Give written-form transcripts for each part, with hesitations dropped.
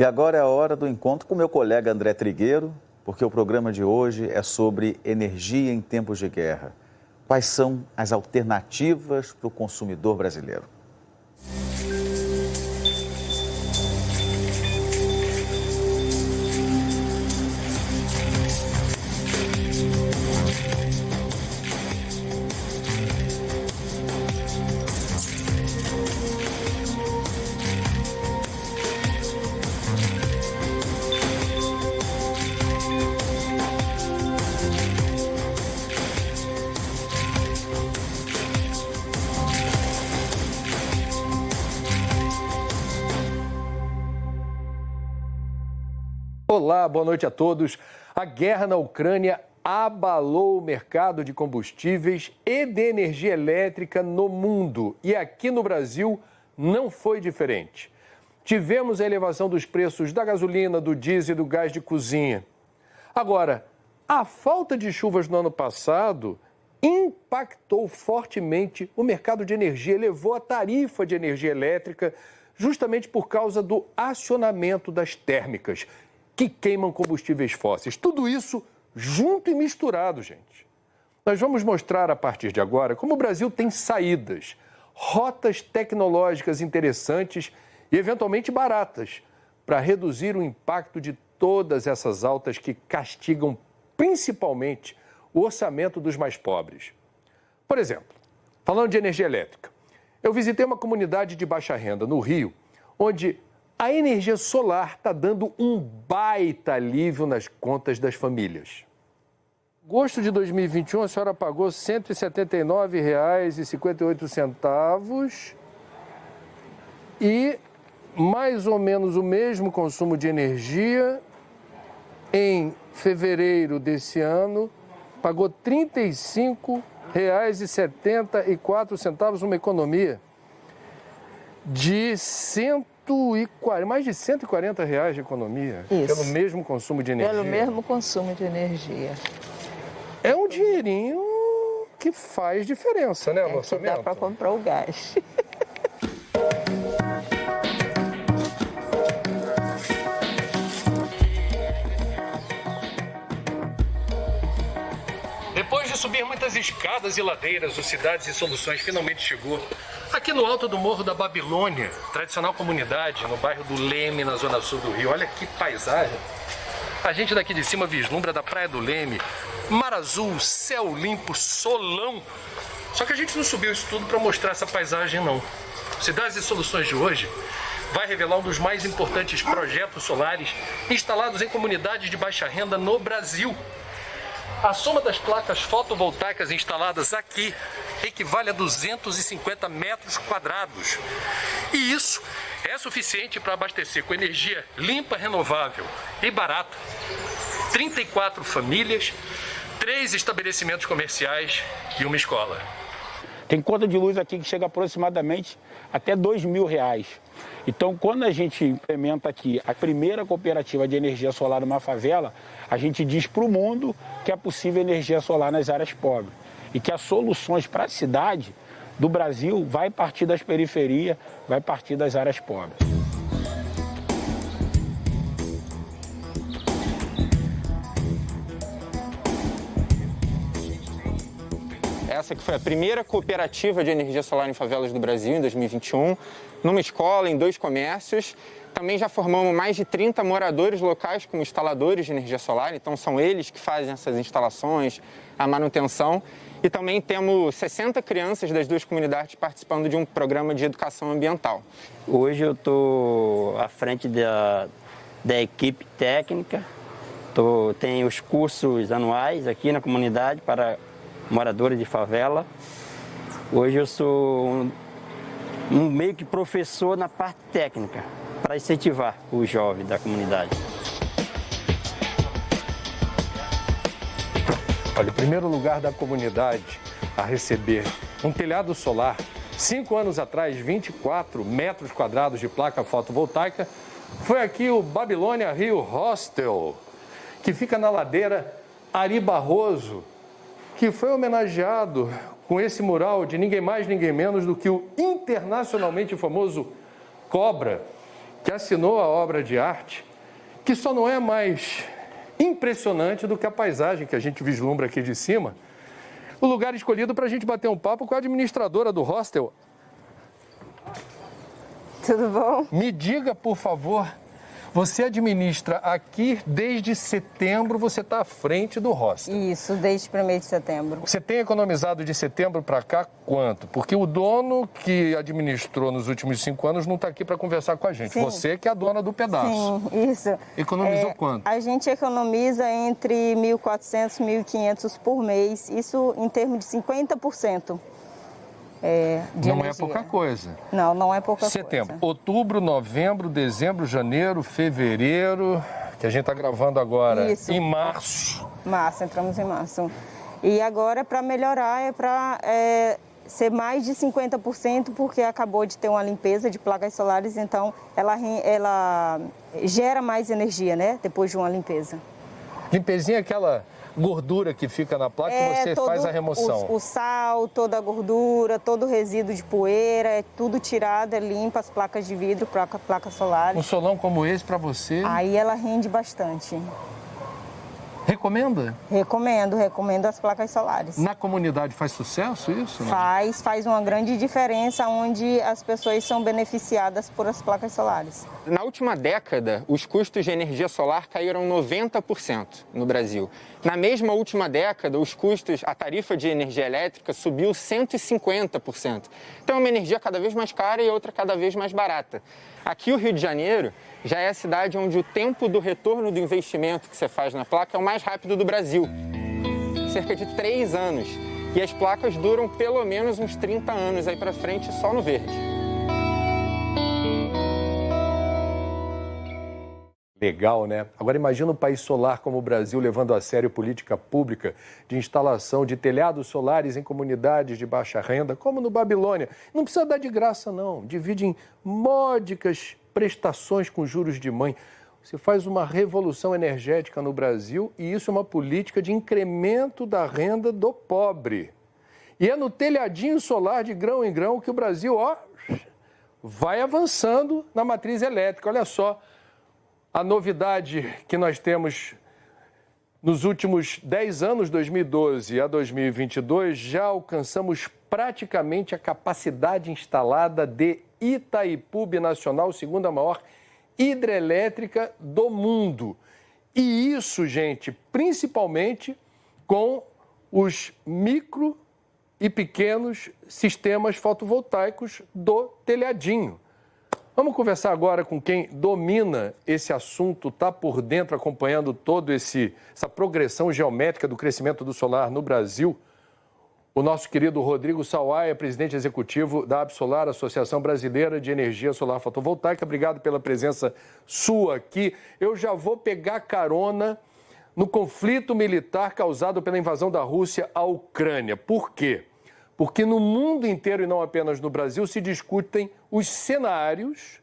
E agora é a hora do encontro com meu colega André Trigueiro, porque o programa de hoje é sobre energia em tempos de guerra. Quais são as alternativas para o consumidor brasileiro? Olá, boa noite a todos. A guerra na Ucrânia abalou o mercado de combustíveis e de energia elétrica no mundo. E aqui no Brasil não foi diferente. Tivemos a elevação dos preços da gasolina, do diesel e do gás de cozinha. Agora, a falta de chuvas no ano passado impactou fortemente o mercado de energia, elevou a tarifa de energia elétrica justamente por causa do acionamento das térmicas, que queimam combustíveis fósseis. Tudo isso junto e misturado, gente. Nós vamos mostrar a partir de agora como o Brasil tem saídas, rotas tecnológicas interessantes e eventualmente baratas para reduzir o impacto de todas essas altas que castigam principalmente o orçamento dos mais pobres. Por exemplo, falando de energia elétrica, eu visitei uma comunidade de baixa renda no Rio, onde a energia solar está dando um baita alívio nas contas das famílias. Em agosto de 2021, a senhora pagou R$ 179,58 e mais ou menos o mesmo consumo de energia em fevereiro desse ano, pagou R$ 35,74, uma economia de mais de R$ 140 de economia. Isso. Pelo mesmo consumo de energia. Pelo mesmo consumo de energia. É um dinheirinho que faz diferença, né, no orçamento? Que dá para comprar o gás. Depois de subir muitas escadas e ladeiras, o Cidades e Soluções finalmente chegou aqui no alto do Morro da Babilônia, tradicional comunidade no bairro do Leme, na zona sul do Rio. Olha que paisagem. A gente daqui de cima vislumbra da Praia do Leme, mar azul, céu limpo, solão. Só que a gente não subiu isso tudo para mostrar essa paisagem, não. Cidades e Soluções de hoje vai revelar um dos mais importantes projetos solares instalados em comunidades de baixa renda no Brasil. A soma das placas fotovoltaicas instaladas aqui equivale a 250 metros quadrados. E isso é suficiente para abastecer com energia limpa, renovável e barata 34 famílias, 3 estabelecimentos comerciais e uma escola. Tem conta de luz aqui que chega aproximadamente até R$2.000. Então, quando a gente implementa aqui a primeira cooperativa de energia solar numa favela, a gente diz para o mundo que é possível energia solar nas áreas pobres. E que as soluções para a cidade do Brasil vai partir das periferias, vai partir das áreas pobres. Essa que foi a primeira cooperativa de energia solar em favelas do Brasil, em 2021, numa escola, em 2 comércios. Também já formamos mais de 30 moradores locais como instaladores de energia solar, então são eles que fazem essas instalações, a manutenção. E também temos 60 crianças das 2 comunidades participando de um programa de educação ambiental. Hoje eu estou à frente da equipe técnica, tenho os cursos anuais aqui na comunidade para moradores de favela. Hoje eu sou um meio que professor na parte técnica, para incentivar os jovens da comunidade. Olha, o primeiro lugar da comunidade a receber um telhado solar, 5 anos atrás, 24 metros quadrados de placa fotovoltaica, foi aqui o Babilônia Rio Hostel, que fica na ladeira Ari Barroso, que foi homenageado com esse mural de ninguém mais, ninguém menos do que o internacionalmente famoso Cobra, que assinou a obra de arte, que só não é mais impressionante do que a paisagem que a gente vislumbra aqui de cima, o lugar escolhido para a gente bater um papo com a administradora do hostel. Tudo bom? Me diga, por favor, você administra aqui desde setembro, você está à frente do hostel. Isso, desde 1º de setembro. Você tem economizado de setembro para cá quanto? Porque o dono que administrou nos últimos 5 anos não está aqui para conversar com a gente. Sim. Você que é a dona do pedaço. Sim, isso. Economizou quanto? A gente economiza entre 1.400 e 1.500 por mês, isso em termos de 50%. De não energia. É pouca coisa. Não, não é pouca Setembro, coisa. outubro, novembro, dezembro, janeiro, fevereiro, que a gente está gravando agora. Isso. Em março. Março, entramos em março. E agora, para melhorar, é para ser mais de 50%, porque acabou de ter uma limpeza de placas solares, então ela gera mais energia, né? Depois de uma limpeza. Limpezinha é aquela gordura que fica na placa e você faz a remoção. O sal, toda a gordura, todo o resíduo de poeira, é tudo tirado, limpa as placas de vidro, placas solares. Um solão como esse para você? Aí ela rende bastante. Recomenda? Recomendo as placas solares. Na comunidade faz sucesso isso? Não? Faz uma grande diferença onde as pessoas são beneficiadas por as placas solares. Na última década, os custos de energia solar caíram 90% no Brasil. Na mesma última década, a tarifa de energia elétrica subiu 150%. Então é uma energia cada vez mais cara e outra cada vez mais barata. Aqui o Rio de Janeiro já é a cidade onde o tempo do retorno do investimento que você faz na placa é o mais rápido do Brasil. Cerca de 3 anos. E as placas duram pelo menos uns 30 anos aí para frente só no verde. Legal, né? Agora imagina um país solar como o Brasil levando a sério política pública de instalação de telhados solares em comunidades de baixa renda, como no Babilônia. Não precisa dar de graça, não. Divide em módicas prestações com juros de mãe. Você faz uma revolução energética no Brasil e isso é uma política de incremento da renda do pobre. E é no telhadinho solar de grão em grão que o Brasil, vai avançando na matriz elétrica. Olha só. A novidade que nós temos nos últimos 10 anos, 2012 a 2022, já alcançamos praticamente a capacidade instalada de Itaipu Binacional, segunda maior hidrelétrica do mundo. E isso, gente, principalmente com os micro e pequenos sistemas fotovoltaicos do telhadinho. Vamos conversar agora com quem domina esse assunto, está por dentro, acompanhando toda essa progressão geométrica do crescimento do solar no Brasil. O nosso querido Rodrigo Sawaia, presidente executivo da Absolar, Associação Brasileira de Energia Solar Fotovoltaica. Obrigado pela presença sua aqui. Eu já vou pegar carona no conflito militar causado pela invasão da Rússia à Ucrânia. Por quê? Porque no mundo inteiro, e não apenas no Brasil, se discutem os cenários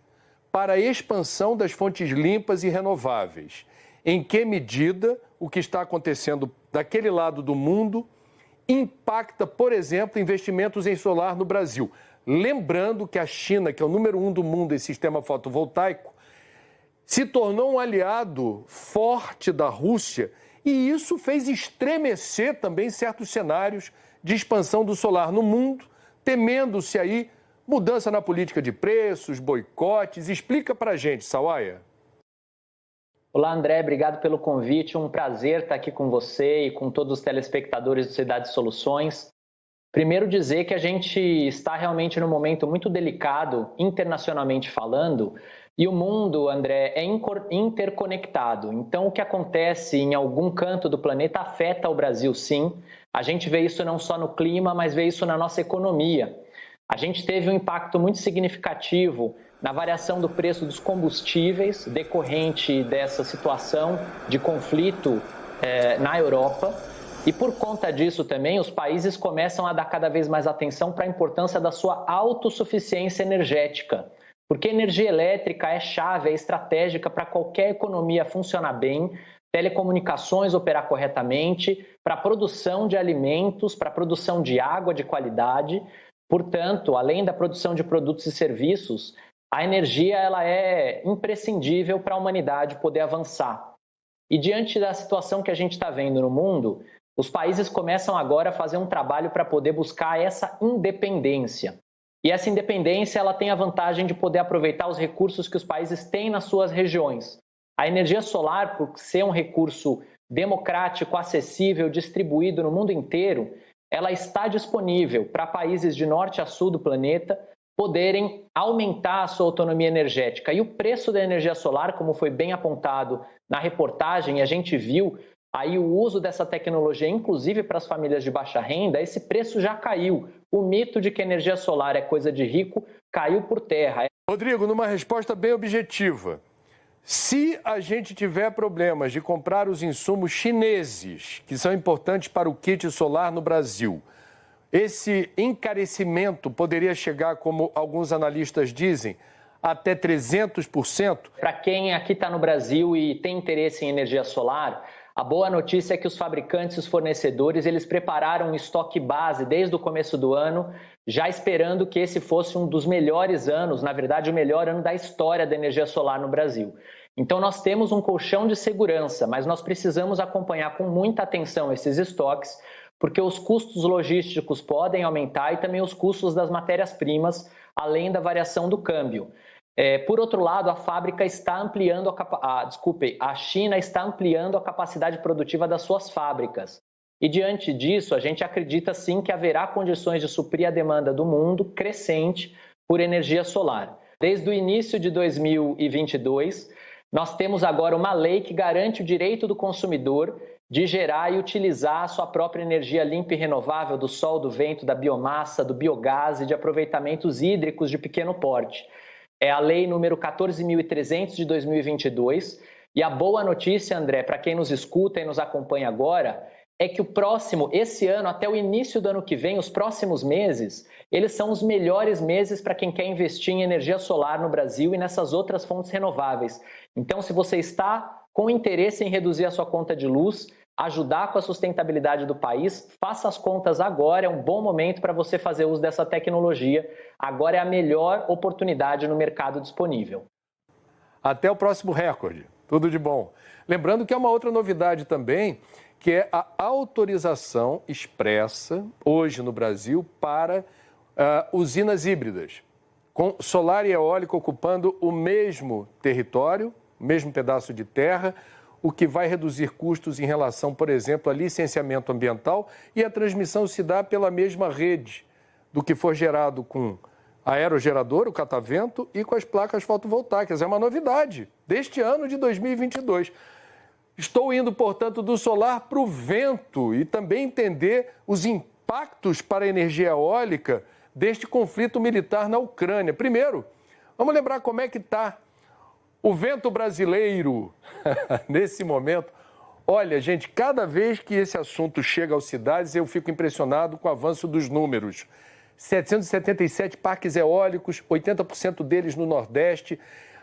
para a expansão das fontes limpas e renováveis. Em que medida o que está acontecendo daquele lado do mundo impacta, por exemplo, investimentos em solar no Brasil. Lembrando que a China, que é o número 1 do mundo em sistema fotovoltaico, se tornou um aliado forte da Rússia e isso fez estremecer também certos cenários de expansão do solar no mundo, temendo-se aí mudança na política de preços, boicotes. Explica pra gente, Sawaia. Olá, André, obrigado pelo convite. Um prazer estar aqui com você e com todos os telespectadores do Cidade Soluções. Primeiro dizer que a gente está realmente num momento muito delicado, internacionalmente falando, e o mundo, André, é interconectado. Então, o que acontece em algum canto do planeta afeta o Brasil, sim. A gente vê isso não só no clima, mas vê isso na nossa economia. A gente teve um impacto muito significativo na variação do preço dos combustíveis decorrente dessa situação de conflito na Europa. E por conta disso também, os países começam a dar cada vez mais atenção para a importância da sua autossuficiência energética. Porque energia elétrica é chave, é estratégica para qualquer economia funcionar bem, telecomunicações operar corretamente, para a produção de alimentos, para a produção de água de qualidade. Portanto, além da produção de produtos e serviços, a energia ela é imprescindível para a humanidade poder avançar. E diante da situação que a gente está vendo no mundo, os países começam agora a fazer um trabalho para poder buscar essa independência. E essa independência ela tem a vantagem de poder aproveitar os recursos que os países têm nas suas regiões. A energia solar, por ser um recurso democrático, acessível, distribuído no mundo inteiro, ela está disponível para países de norte a sul do planeta poderem aumentar a sua autonomia energética. E o preço da energia solar, como foi bem apontado na reportagem, a gente viu aí o uso dessa tecnologia, inclusive para as famílias de baixa renda, esse preço já caiu. O mito de que energia solar é coisa de rico caiu por terra. Rodrigo, numa resposta bem objetiva, se a gente tiver problemas de comprar os insumos chineses, que são importantes para o kit solar no Brasil, esse encarecimento poderia chegar, como alguns analistas dizem, até 300%? Para quem aqui está no Brasil e tem interesse em energia solar, a boa notícia é que os fabricantes e os fornecedores eles prepararam um estoque base desde o começo do ano, já esperando que esse fosse um dos melhores anos, na verdade o melhor ano da história da energia solar no Brasil. Então nós temos um colchão de segurança, mas nós precisamos acompanhar com muita atenção esses estoques, porque os custos logísticos podem aumentar e também os custos das matérias-primas, além da variação do câmbio. Por outro lado, a fábrica está ampliando a China está ampliando a capacidade produtiva das suas fábricas. E diante disso, a gente acredita sim que haverá condições de suprir a demanda do mundo crescente por energia solar. Desde o início de 2022, nós temos agora uma lei que garante o direito do consumidor de gerar e utilizar a sua própria energia limpa e renovável do sol, do vento, da biomassa, do biogás e de aproveitamentos hídricos de pequeno porte. É a lei número 14.300 de 2022. E a boa notícia, André, para quem nos escuta e nos acompanha agora, é que esse ano, até o início do ano que vem, os próximos meses, eles são os melhores meses para quem quer investir em energia solar no Brasil e nessas outras fontes renováveis. Então, se você está com interesse em reduzir a sua conta de luz, ajudar com a sustentabilidade do país, faça as contas agora, é um bom momento para você fazer uso dessa tecnologia. Agora é a melhor oportunidade no mercado disponível. Até o próximo recorde. Tudo de bom. Lembrando que há uma outra novidade também, que é a autorização expressa, hoje no Brasil, para usinas híbridas, com solar e eólico ocupando o mesmo território, o mesmo pedaço de terra, o que vai reduzir custos em relação, por exemplo, a licenciamento ambiental, e a transmissão se dá pela mesma rede do que for gerado com aerogerador, o catavento, e com as placas fotovoltaicas. É uma novidade deste ano de 2022. Estou indo, portanto, do solar para o vento e também entender os impactos para a energia eólica deste conflito militar na Ucrânia. Primeiro, vamos lembrar como é que está o vento brasileiro nesse momento. Olha, gente, cada vez que esse assunto chega às cidades, eu fico impressionado com o avanço dos números. 777 parques eólicos, 80% deles no Nordeste,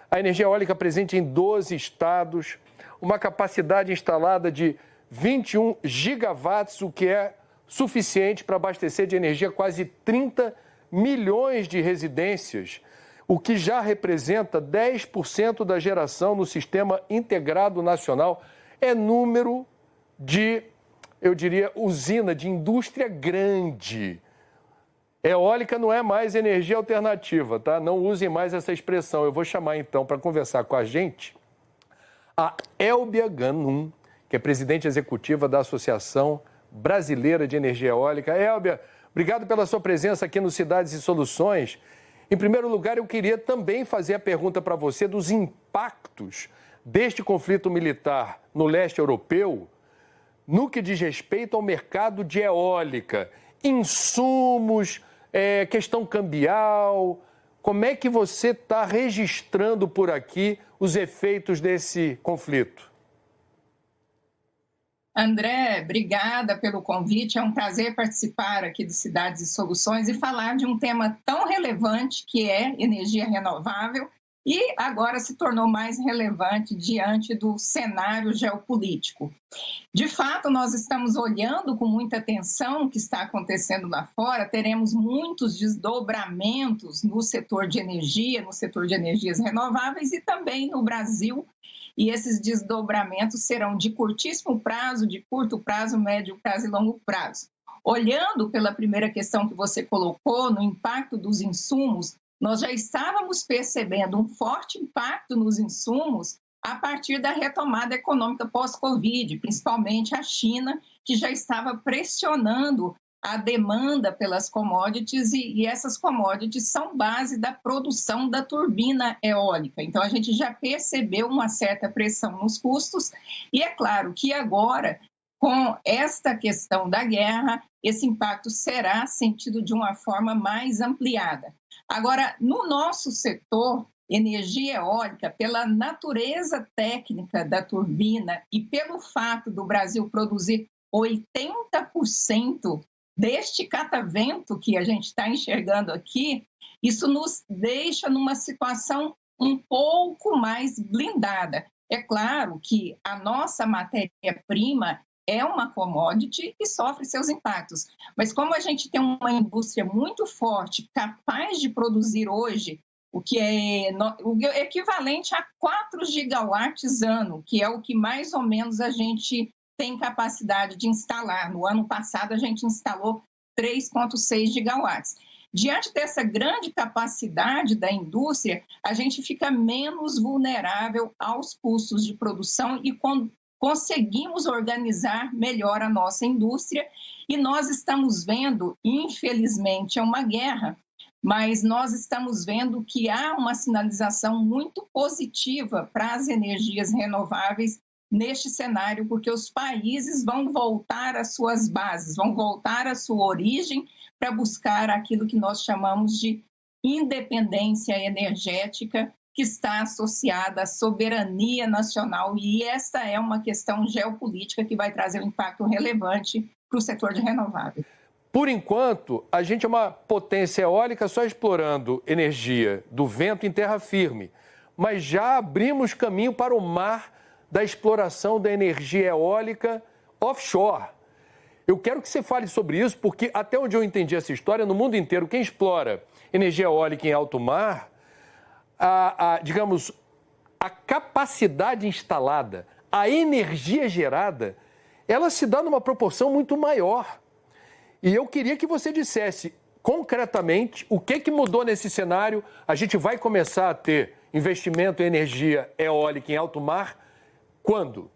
a energia eólica presente em 12 estados, uma capacidade instalada de 21 gigawatts, o que é suficiente para abastecer de energia quase 30 milhões de residências, o que já representa 10% da geração no Sistema Integrado Nacional. É número de, eu diria, usina, de indústria grande. Eólica não é mais energia alternativa, tá? Não usem mais essa expressão. Eu vou chamar, então, para conversar com a gente, a Elbia Ganum, que é presidente executiva da Associação Brasileira de Energia Eólica. Elbia, obrigado pela sua presença aqui no Cidades e Soluções. Em primeiro lugar, eu queria também fazer a pergunta para você dos impactos deste conflito militar no leste europeu no que diz respeito ao mercado de eólica, insumos, questão cambial. Como é que você está registrando por aqui os efeitos desse conflito? André, obrigada pelo convite. É um prazer participar aqui do Cidades e Soluções e falar de um tema tão relevante que é energia renovável e agora se tornou mais relevante diante do cenário geopolítico. De fato, nós estamos olhando com muita atenção o que está acontecendo lá fora, teremos muitos desdobramentos no setor de energia, no setor de energias renováveis e também no Brasil, e esses desdobramentos serão de curtíssimo prazo, de curto prazo, médio prazo e longo prazo. Olhando pela primeira questão que você colocou, no impacto dos insumos, nós já estávamos percebendo um forte impacto nos insumos a partir da retomada econômica pós-Covid, principalmente a China, que já estava pressionando a demanda pelas commodities e essas commodities são base da produção da turbina eólica. Então, a gente já percebeu uma certa pressão nos custos e é claro que agora, com esta questão da guerra, esse impacto será sentido de uma forma mais ampliada. Agora, no nosso setor, energia eólica, pela natureza técnica da turbina e pelo fato do Brasil produzir 80% deste catavento que a gente está enxergando aqui, isso nos deixa numa situação um pouco mais blindada. É claro que a nossa matéria-prima é uma commodity e sofre seus impactos, mas como a gente tem uma indústria muito forte, capaz de produzir hoje o que é o equivalente a 4 gigawatts ano, que é o que mais ou menos a gente tem capacidade de instalar. No ano passado, a gente instalou 3,6 gigawatts. Diante dessa grande capacidade da indústria, a gente fica menos vulnerável aos custos de produção e conseguimos organizar melhor a nossa indústria. E nós estamos vendo, infelizmente, é uma guerra, mas nós estamos vendo que há uma sinalização muito positiva para as energias renováveis neste cenário, porque os países vão voltar às suas bases, vão voltar à sua origem para buscar aquilo que nós chamamos de independência energética, que está associada à soberania nacional, e esta é uma questão geopolítica que vai trazer um impacto relevante para o setor de renováveis. Por enquanto, a gente é uma potência eólica só explorando energia do vento em terra firme, mas já abrimos caminho para o mar da exploração da energia eólica offshore. Eu quero que você fale sobre isso, porque até onde eu entendi essa história, no mundo inteiro, quem explora energia eólica em alto mar, digamos, a capacidade instalada, a energia gerada, ela se dá numa proporção muito maior. E eu queria que você dissesse concretamente o que mudou nesse cenário. A gente vai começar a ter investimento em energia eólica em alto mar quando?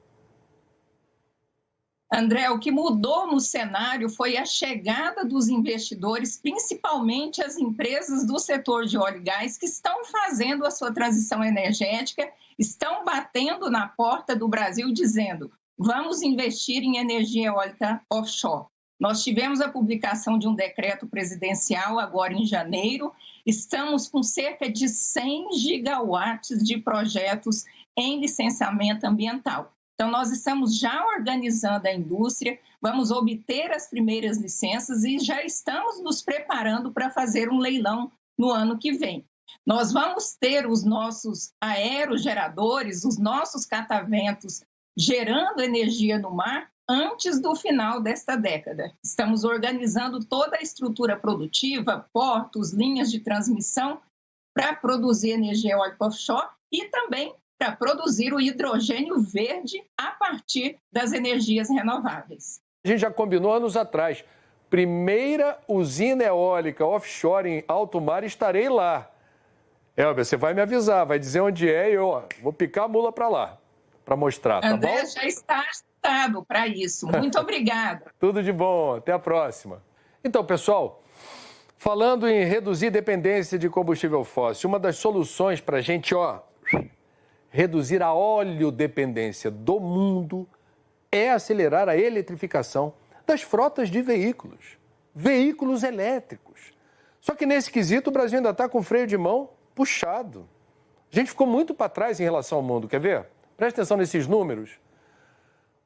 André, o que mudou no cenário foi a chegada dos investidores, principalmente as empresas do setor de óleo e gás, que estão fazendo a sua transição energética, estão batendo na porta do Brasil dizendo: vamos investir em energia eólica offshore. Nós tivemos a publicação de um decreto presidencial agora em janeiro, estamos com cerca de 100 gigawatts de projetos em licenciamento ambiental. Então, nós estamos já organizando a indústria, vamos obter as primeiras licenças e já estamos nos preparando para fazer um leilão no ano que vem. Nós vamos ter os nossos aerogeradores, os nossos cataventos gerando energia no mar antes do final desta década. Estamos organizando toda a estrutura produtiva, portos, linhas de transmissão, para produzir energia eólica offshore e também para produzir o hidrogênio verde a partir das energias renováveis. A gente já combinou anos atrás. Primeira usina eólica offshore em alto mar, estarei lá. Elber, você vai me avisar, vai dizer onde é e eu vou picar a mula para lá, para mostrar, tá André, bom? já está estado para isso. Muito obrigada. Tudo de bom, até a próxima. Então, pessoal, falando em reduzir dependência de combustível fóssil, uma das soluções para a gente, reduzir a oleodependência do mundo é acelerar a eletrificação das frotas de veículos elétricos. Só que nesse quesito o Brasil ainda está com o freio de mão puxado. A gente ficou muito para trás em relação ao mundo, quer ver? Presta atenção nesses números.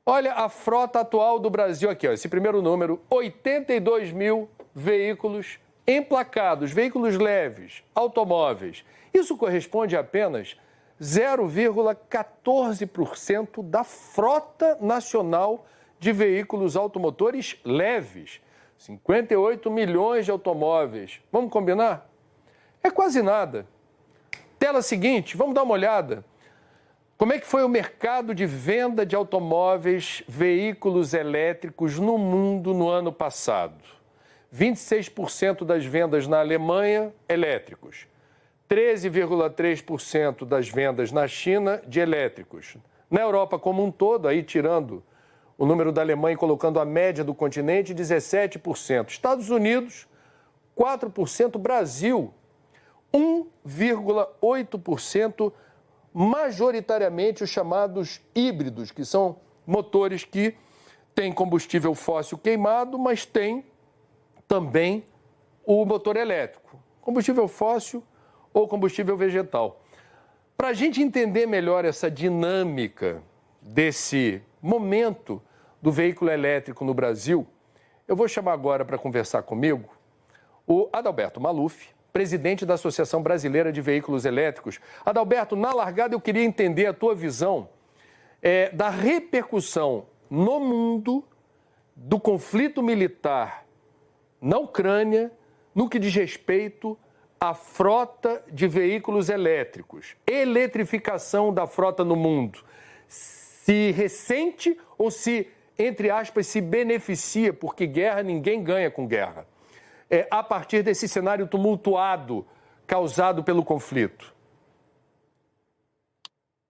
Olha a frota atual do Brasil aqui, esse primeiro número, 82 mil veículos emplacados, veículos leves, automóveis. Isso corresponde a apenas 0,14% da frota nacional de veículos automotores leves. 58 milhões de automóveis. Vamos combinar? É quase nada. Tela seguinte, vamos dar uma olhada. Como é que foi o mercado de venda de automóveis, veículos elétricos no mundo no ano passado? 26% das vendas na Alemanha, elétricos. 13,3% das vendas na China de elétricos. Na Europa como um todo, aí tirando o número da Alemanha e colocando a média do continente, 17%. Estados Unidos, 4%. Brasil, 1,8%, majoritariamente os chamados híbridos, que são motores que têm combustível fóssil queimado, mas têm também o motor elétrico. Combustível fóssil ou combustível vegetal. Para a gente entender melhor essa dinâmica desse momento do veículo elétrico no Brasil, eu vou chamar agora para conversar comigo o Adalberto Maluf, presidente da Associação Brasileira de Veículos Elétricos. Adalberto, na largada eu queria entender a tua visão da repercussão no mundo do conflito militar na Ucrânia no que diz respeito à frota de veículos elétricos, eletrificação da frota no mundo. Se ressente ou se, entre aspas, se beneficia, porque guerra ninguém ganha com guerra, a partir desse cenário tumultuado causado pelo conflito?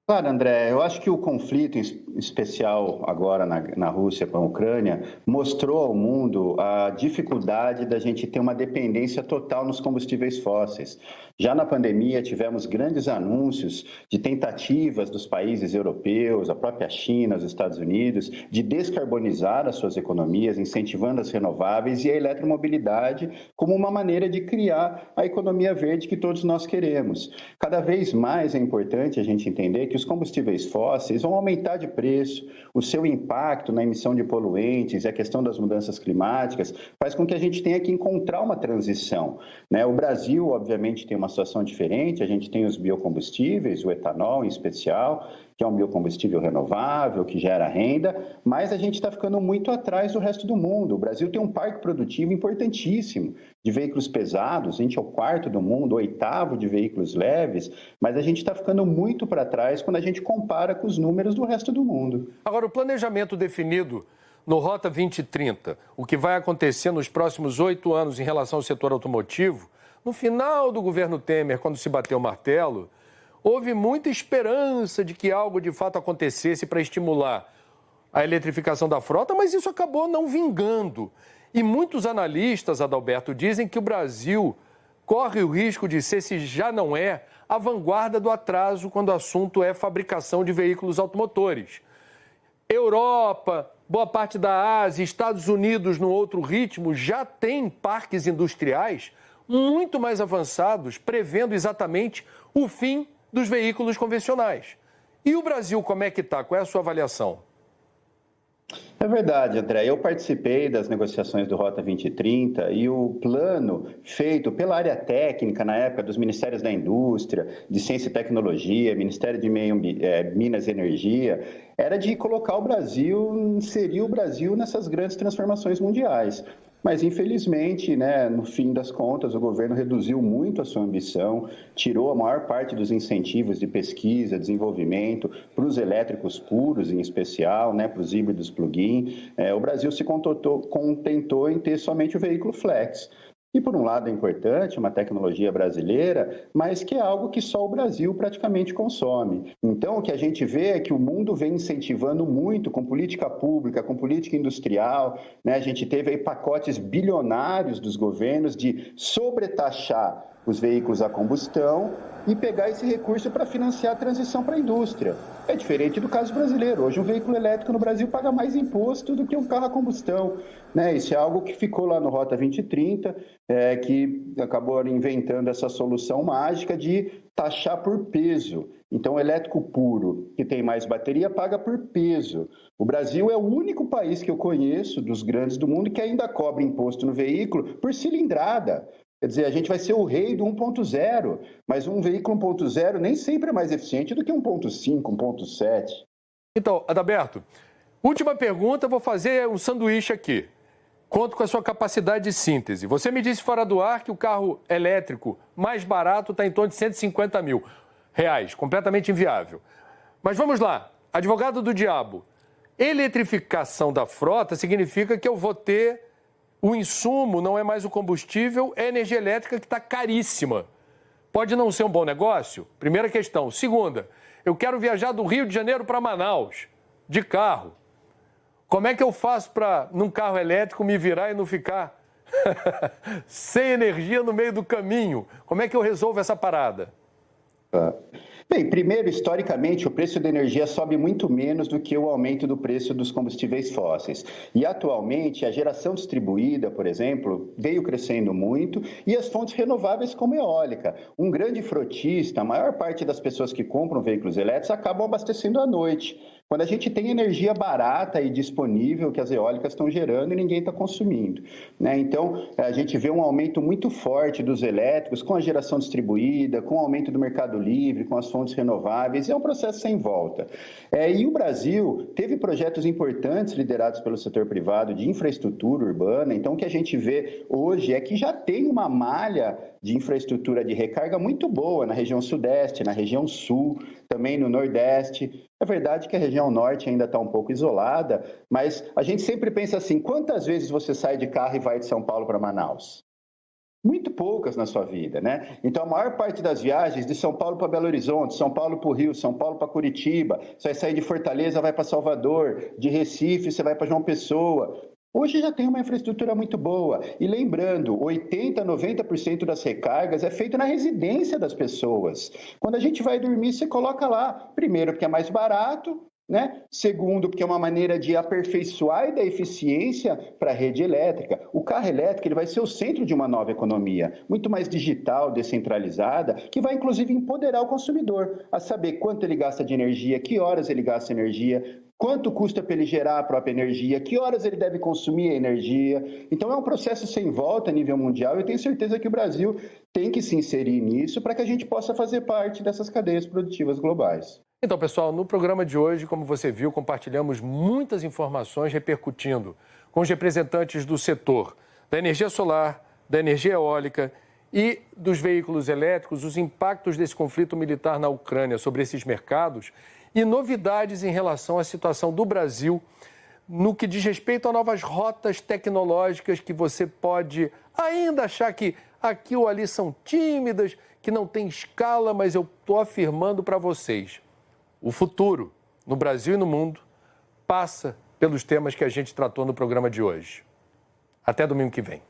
Claro, André, eu acho que o conflito, em especial agora na Rússia com a Ucrânia, mostrou ao mundo a dificuldade da gente ter uma dependência total nos combustíveis fósseis. Já na pandemia, tivemos grandes anúncios de tentativas dos países europeus, a própria China, os Estados Unidos, de descarbonizar as suas economias, incentivando as renováveis e a eletromobilidade como uma maneira de criar a economia verde que todos nós queremos. Cada vez mais é importante a gente entender que os combustíveis fósseis vão aumentar de preço, o seu impacto na emissão de poluentes e a questão das mudanças climáticas faz com que a gente tenha que encontrar uma transição, né? O Brasil, obviamente, tem uma situação diferente, a gente tem os biocombustíveis, o etanol em especial, que é um biocombustível renovável, que gera renda, mas a gente está ficando muito atrás do resto do mundo. O Brasil tem um parque produtivo importantíssimo de veículos pesados, a gente é o 4º do mundo, o 8º de veículos leves, mas a gente está ficando muito para trás quando a gente compara com os números do resto do mundo. Agora, o planejamento definido no Rota 2030, o que vai acontecer nos próximos 8 anos em relação ao setor automotivo, no final do governo Temer, quando se bateu o martelo, houve muita esperança de que algo de fato acontecesse para estimular a eletrificação da frota, mas isso acabou não vingando. E muitos analistas, Adalberto, dizem que o Brasil corre o risco de ser, se já não é, a vanguarda do atraso quando o assunto é fabricação de veículos automotores. Europa, boa parte da Ásia, Estados Unidos, no outro ritmo, já tem parques industriais muito mais avançados, prevendo exatamente o fim dos veículos convencionais. E o Brasil, como é que está? Qual é a sua avaliação? É verdade, André. Eu participei das negociações do Rota 2030 e o plano feito pela área técnica, na época dos Ministérios da Indústria, de Ciência e Tecnologia, Ministério de Minas e Energia, era de colocar o Brasil, inserir o Brasil nessas grandes transformações mundiais. Mas, infelizmente, né, no fim das contas, o governo reduziu muito a sua ambição, tirou a maior parte dos incentivos de pesquisa, desenvolvimento, para os elétricos puros, em especial, né, para os híbridos plug-in. O Brasil se contentou em ter somente o veículo flex. E, por um lado, é importante, uma tecnologia brasileira, mas que é algo que só o Brasil praticamente consome. Então, o que a gente vê é que o mundo vem incentivando muito com política pública, com política industrial, né? A gente teve aí pacotes bilionários dos governos de sobretaxar os veículos a combustão e pegar esse recurso para financiar a transição para a indústria. É diferente do caso brasileiro. Hoje, um veículo elétrico no Brasil paga mais imposto do que um carro a combustão, né? Isso é algo que ficou lá no Rota 2030, que acabou inventando essa solução mágica de taxar por peso. Então, o elétrico puro, que tem mais bateria, paga por peso. O Brasil é o único país que eu conheço, dos grandes do mundo, que ainda cobra imposto no veículo por cilindrada. Quer dizer, a gente vai ser o rei do 1.0, mas um veículo 1.0 nem sempre é mais eficiente do que 1.5, 1.7. Então, Adalberto, última pergunta, vou fazer um sanduíche aqui. Conto com a sua capacidade de síntese. Você me disse fora do ar que o carro elétrico mais barato está em torno de R$150 mil, completamente inviável. Mas vamos lá, advogado do diabo, eletrificação da frota significa que eu vou ter... O insumo não é mais o combustível, é a energia elétrica que está caríssima. Pode não ser um bom negócio? Primeira questão. Segunda, eu quero viajar do Rio de Janeiro para Manaus, de carro. Como é que eu faço para, num carro elétrico, me virar e não ficar sem energia no meio do caminho? Como é que eu resolvo essa parada? Bem, primeiro, historicamente, o preço da energia sobe muito menos do que o aumento do preço dos combustíveis fósseis. E, atualmente, a geração distribuída, por exemplo, veio crescendo muito e as fontes renováveis como eólica. Um grande frotista, a maior parte das pessoas que compram veículos elétricos acabam abastecendo à noite, quando a gente tem energia barata e disponível que as eólicas estão gerando e ninguém está consumindo, né? Então, a gente vê um aumento muito forte dos elétricos com a geração distribuída, com o aumento do mercado livre, com as fontes renováveis, é um processo sem volta. E o Brasil teve projetos importantes liderados pelo setor privado de infraestrutura urbana, então o que a gente vê hoje é que já tem uma malha de infraestrutura de recarga muito boa na região sudeste, na região sul, também no nordeste. É verdade que a região norte ainda está um pouco isolada, mas a gente sempre pensa assim, quantas vezes você sai de carro e vai de São Paulo para Manaus? Muito poucas na sua vida, né? Então, a maior parte das viagens de São Paulo para Belo Horizonte, São Paulo para o Rio, São Paulo para Curitiba, você vai sair de Fortaleza, vai para Salvador, de Recife, você vai para João Pessoa. Hoje já tem uma infraestrutura muito boa. E lembrando, 80%, 90% das recargas é feito na residência das pessoas. Quando a gente vai dormir, você coloca lá. Primeiro, porque é mais barato, né? Segundo, porque é uma maneira de aperfeiçoar e dar eficiência para a rede elétrica. O carro elétrico ele vai ser o centro de uma nova economia, muito mais digital, descentralizada, que vai inclusive empoderar o consumidor a saber quanto ele gasta de energia, que horas ele gasta energia, quanto custa para ele gerar a própria energia, que horas ele deve consumir a energia. Então é um processo sem volta a nível mundial e eu tenho certeza que o Brasil tem que se inserir nisso para que a gente possa fazer parte dessas cadeias produtivas globais. Então, pessoal, no programa de hoje, como você viu, compartilhamos muitas informações repercutindo com os representantes do setor da energia solar, da energia eólica e dos veículos elétricos, os impactos desse conflito militar na Ucrânia sobre esses mercados e novidades em relação à situação do Brasil no que diz respeito a novas rotas tecnológicas que você pode ainda achar que aqui ou ali são tímidas, que não tem escala, mas eu estou afirmando para vocês. O futuro, no Brasil e no mundo, passa pelos temas que a gente tratou no programa de hoje. Até domingo que vem.